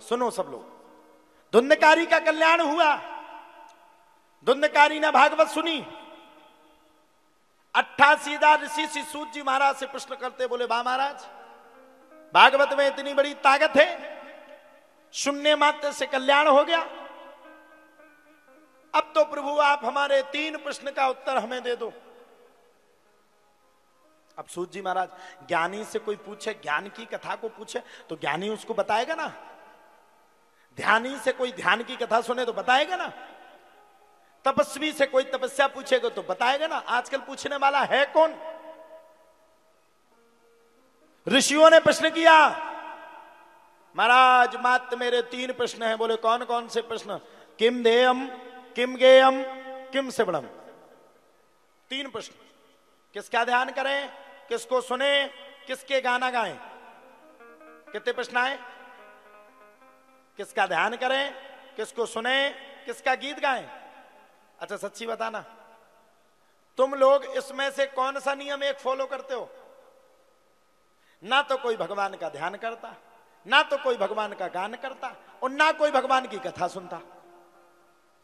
सुनो सब लोग, धुंधकारी का कल्याण हुआ। धुंधकारी ने भागवत सुनी। 88 ऋषि श्री सूत जी महाराज से प्रश्न करते, बोले वाह महाराज, भागवत में इतनी बड़ी ताकत है, शून्य मात्र से कल्याण हो गया। अब तो प्रभु आप हमारे 3 प्रश्न का उत्तर हमें दे दो। अब सूत जी महाराज, ज्ञानी से कोई पूछे, ज्ञान की कथा को पूछे तो ज्ञानी उसको बताएगा ना। ध्यानी से कोई ध्यान की कथा सुने तो बताएगा ना। तपस्वी से कोई तपस्या पूछेगा तो बताएगा ना। आजकल पूछने वाला है कौन? ऋषियों ने प्रश्न किया, महाराज मात्र मेरे 3 प्रश्न हैं। बोले कौन कौन से प्रश्न? किम देयम, किम गेयम, किम श्रवणम। 3 प्रश्न। किसका ध्यान करें, किसको सुने, किसके गाना गाएं? कितने प्रश्न आए? किसका ध्यान करें, किसको सुने, किसका गीत गाएं? अच्छा सच्ची बताना, तुम लोग इसमें से कौन सा नियम एक फॉलो करते हो? ना तो कोई भगवान का ध्यान करता, ना तो कोई भगवान का गान करता, और ना कोई भगवान की कथा सुनता।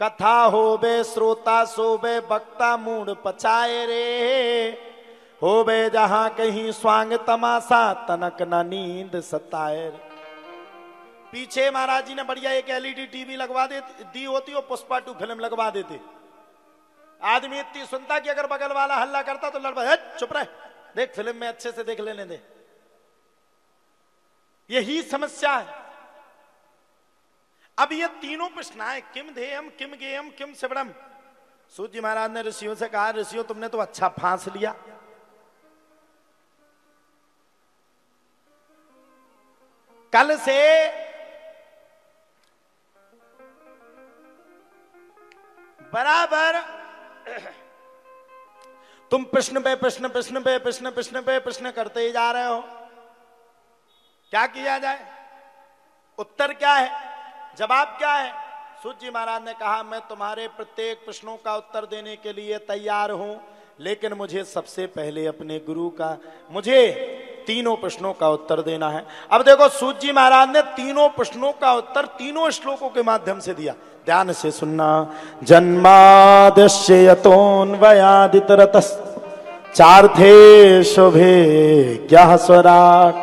कथा होबे श्रोता सोबे बक्ता मूड पचाए रे, होबे जहां कहीं स्वांग तमाशा तनक न नींद सताए रे। पीछे महाराज जी ने बढ़िया एक एलईडी टीवी लगवा दी होती और पुष्पा 2 फिल्म लगवा देते। आदमी इतनी सुनता कि अगर बगल वाला हल्ला करता तो लड़वा, चुप रहे, देख फिल्म में अच्छे से देख लेने दे। यही समस्या है। अब ये तीनों प्रश्न आए, किम ध्येयम, किम गेयम, किम श्रवणम। सूत जी महाराज ने ऋषियों से कहा, ऋषियों तुमने तो अच्छा फांस लिया। कल से बराबर तुम प्रश्न पे प्रश्न, प्रश्न पे प्रश्न, प्रश्न पे प्रश्न करते ही जा रहे हो। क्या किया जाए? उत्तर क्या है, जवाब क्या है? सूत जी महाराज ने कहा, मैं तुम्हारे प्रत्येक प्रश्नों का उत्तर देने के लिए तैयार हूं, लेकिन मुझे सबसे पहले अपने गुरु का, मुझे 3 प्रश्नों का उत्तर देना है। अब देखो सूत जी महाराज ने 3 प्रश्नों का उत्तर 3 श्लोकों के माध्यम से दिया। ध्यान से सुनना। जन्मादस्य यतोन्वयादितरतस् चार्थे शुभे ज्ञः स्वराट्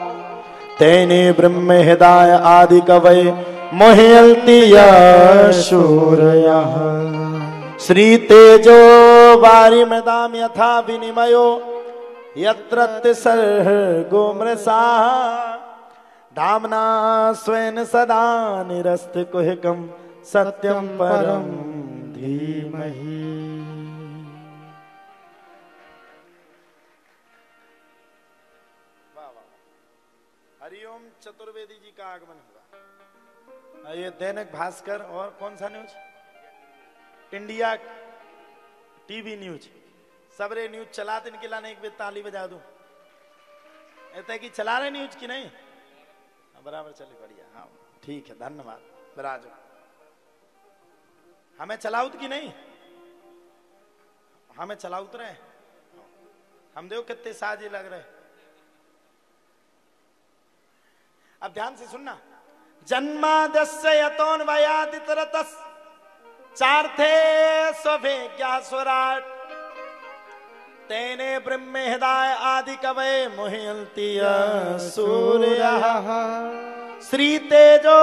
तेने ब्रह्म हृदय आदि कवये मोह्यन्ति सूरयः श्री तेजो वारिमृदां यथा विनिमयो यत्र सर्गो मृषा धाम्ना स्वेन सदा निरस्तकुहकम् सत्यम परम धीमहि। हरिओम चतुर्वेदी जी का आगमन हुआ। ये दैनिक भास्कर और कौन सा न्यूज, इंडिया टीवी न्यूज, सबरे न्यूज चलाते इनके लाने एक बेर ताली बजा दूं। ऐसा कि चला रहे न्यूज की नहीं? बराबर चले, बढ़िया। हाँ ठीक है, धन्यवाद। बराबर हमें चलाउत की नहीं, हमें चलाउत रहे। हम देखो कितने साजे लग रहे। अब ध्यान से सुनना। जन्मादस्य यतोन्वयादितरतस् चार्थे स्वभे ज्ञः स्वराट् तेने ब्रह्म हृदय आदि कवये मोह्यन्ति सूरयः श्री तेजो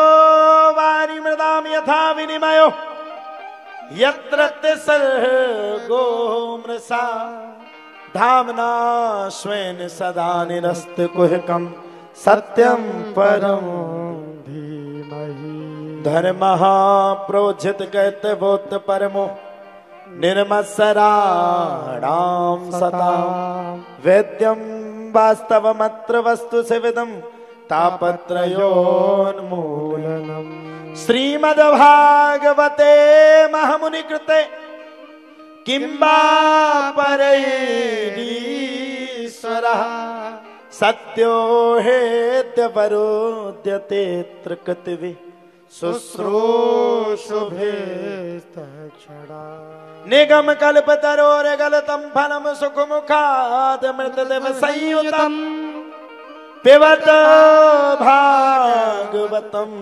वारिमृदां यथा विनिमयो यत्र सर्गो मृषा धाम्ना स्वेन सदा निरस्तकुहकम् सत्यम परम धीमहि। धर्मः प्रोज्झित कैतवोत परमो निर्मत्सराणां सता वेद्यं वास्तवमत्र वस्तु सेविदं तापत्रयोन्मूलनम्। श्रीमद्भागवते महामुनिकृते किंबा परैरीश्वरः सत्यो हेत्यवरोध्यते त्रिकृतिभिः शुश्रूषुभिस्तक्षणा। निगम कल्पतरोर्गलितं फलं सुखमुखात् मृतदेव संयुतं पिबत भागवतं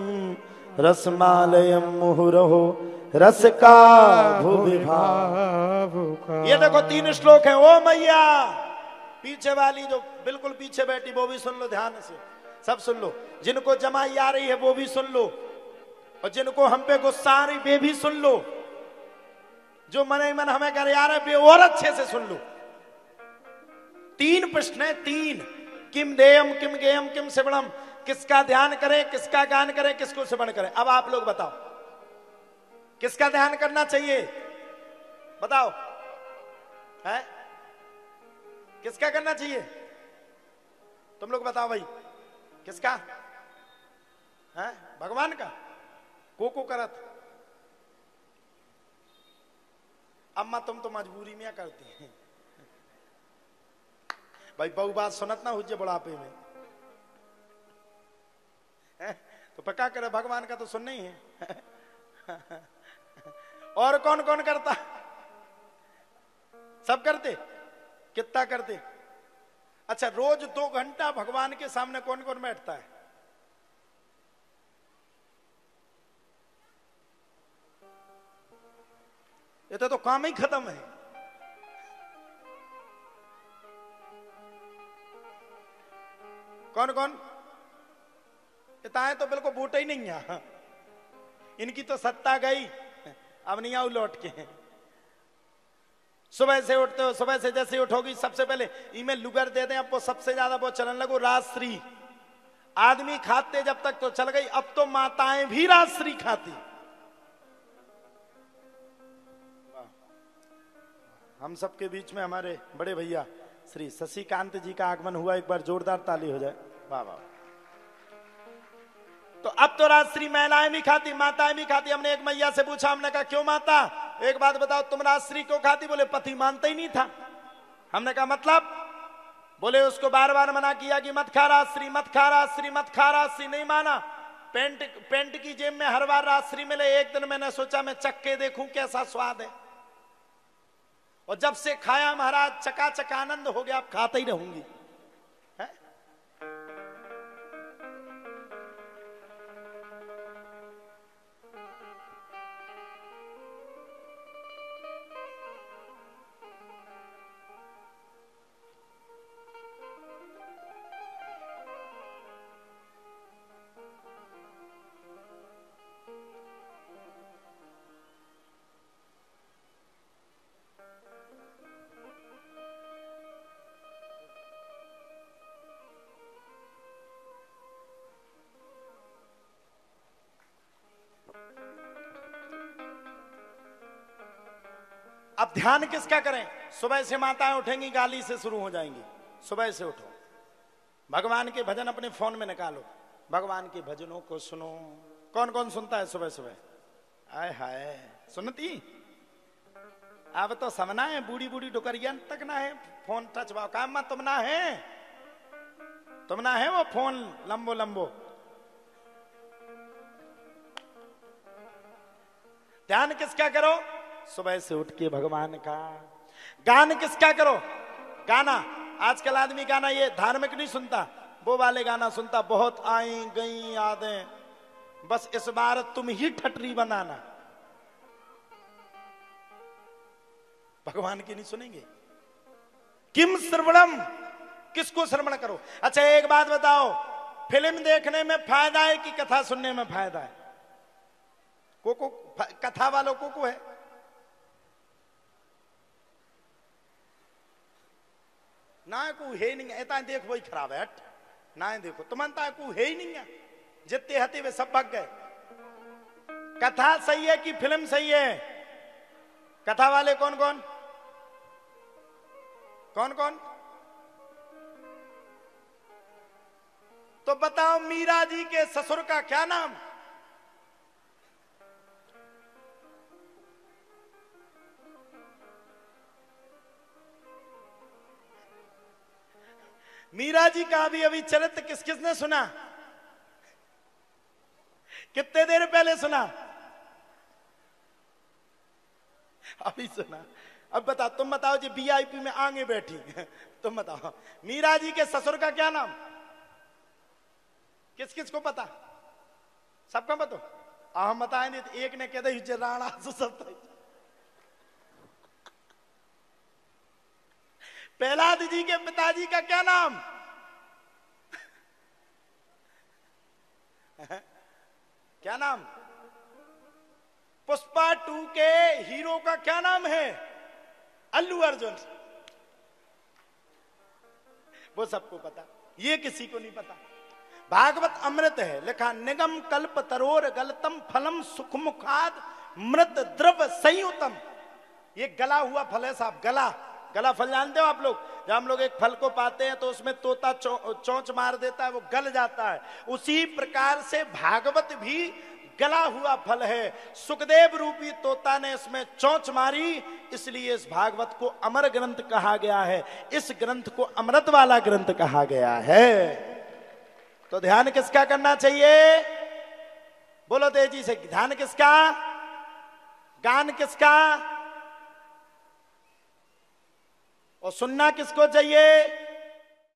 रसमालयम मुहुरहो रस का भूविभाव। ये देखो 3 श्लोक है। ओ मैया, पीछे वाली जो बिल्कुल पीछे बैठी वो भी सुन लो ध्यान से, सब सुन लो। जिनको जमाई आ रही है वो भी सुन लो, और जिनको हम पे गुस्सा आ रही वे भी सुन लो। जो मन ही मन हमें कर यार है और अच्छे से सुन लो। 3 प्रश्न है, 3। किम देयम किम गेयम किम सिवणम, किसका ध्यान करें, किसका गान करें, किसको सिमरण करें। अब आप लोग बताओ किसका ध्यान करना चाहिए, बताओ है किसका करना चाहिए, तुम लोग बताओ भाई किसका है? भगवान का। को करत अम्मा तुम तो मजबूरी में करती हैं भाई, बहु बात सुनत ना हुजे बुढ़ापे में है? तो पक्का करे भगवान का तो सुनना ही है और कौन कौन करता, सब करते, कितना करते। अच्छा, रोज 2 घंटा भगवान के सामने कौन कौन बैठता है? ये तो काम ही खत्म है। कौन कौन? इताएं तो बिल्कुल बूटे ही नहीं है, इनकी तो सत्ता गई, अब नहीं आऊ लौट के। सुबह से उठते हो, सुबह से जैसे उठोगी सबसे पहले ईमेल लुगर दे दें। अब वो सबसे ज्यादा वो चलन लगो राजश्री। आदमी खाते जब तक तो चल गई, अब तो माताएं भी राजश्री खाती। हम सबके बीच में हमारे बड़े भैया श्री शशिकांत जी का आगमन हुआ, एक बार जोरदार ताली हो जाए। वाह वाह। तो अब तो राजश्री महिलाएं भी खाती, माताएं भी खाती। हमने एक मैया से पूछा, हमने कहा क्यों माता, एक बात बताओ तुम राजश्री क्यों खाती? बोले पति मानता ही नहीं था। हमने कहा मतलब? बोले उसको बार बार मना किया कि मत खा राजश्री, मत खा राजश्री, मत खा राजश्री, नहीं माना। पेंट की जेब में हर बार राजश्री मिले। एक दिन मैंने सोचा मैं चख के देखूं कैसा स्वाद है, और जब से खाया महाराज चकाचक आनंद हो गया, अब खाते ही रहूंगी। अब ध्यान किसका करें? सुबह से माताएं उठेंगी, गाली से शुरू हो जाएंगी। सुबह से उठो, भगवान के भजन अपने फोन में निकालो, भगवान के भजनों को सुनो। कौन कौन सुनता है सुबह सुबह? आय हाय, सुनती? अब तो समना है, बूढ़ी बूढ़ी डुकरिया तक ना है फोन टच भाव काम में। तुम ना है वो फोन लंबो लंबो। ध्यान किसका करो? सुबह से उठ के भगवान का। गान किसका करो? गाना। आजकल आदमी गाना ये धार्मिक नहीं सुनता, वो वाले गाना सुनता, बहुत आई गई यादें, बस इस बार तुम ही ठटरी बनाना। भगवान की नहीं सुनेंगे। किम श्रवणम, किसको श्रवण करो? अच्छा एक बात बताओ, फिल्म देखने में फायदा है कि कथा सुनने में फायदा है? को कथा वालों को है। ना को है नहीं है, देख वही खराब है। ना देखो तुम को है ही नहीं है, जितने हते वे सब भाग गए। कथा सही है कि फिल्म सही है? कथा वाले कौन कौन? कौन कौन? तो बताओ मीरा जी के ससुर का क्या नाम? मीरा जी का अभी चरित्र किस किसने सुना? कितने देर पहले सुना? अभी सुना। अब बताओ, तुम बताओ जी वीआईपी में आगे बैठी तुम बताओ मीरा जी के ससुर का क्या नाम? किस किस को पता? सबका पता? हम बताए नहीं, एक ने कह दे राणा सुसप्त। प्रहलाद जी के पिताजी का क्या नाम? क्या नाम? पुष्पा 2 के हीरो का क्या नाम है? अल्लू अर्जुन। वो सबको पता, ये किसी को नहीं पता। भागवत अमृत है, लिखा निगम कल्प तरोर गलतम फलम सुखमुखाद मृत द्रव संयुतम। ये गला हुआ फल है साहब, गला फल जानते हो आप लोग? जब हम लोग एक फल को पाते हैं तो उसमें तोता चोंच मार देता है, वो गल जाता है। उसी प्रकार से भागवत भी गला हुआ फल है। सुखदेव रूपी तोता ने इसमें चोंच मारी, इसलिए इस भागवत को अमर ग्रंथ कहा गया है। इस ग्रंथ को अमृत वाला ग्रंथ कहा गया है। तो ध्यान किसका करना चाहिए? बोलो तेजी से, ध्यान किसका? गान किसका? और सुनना किसको चाहिए?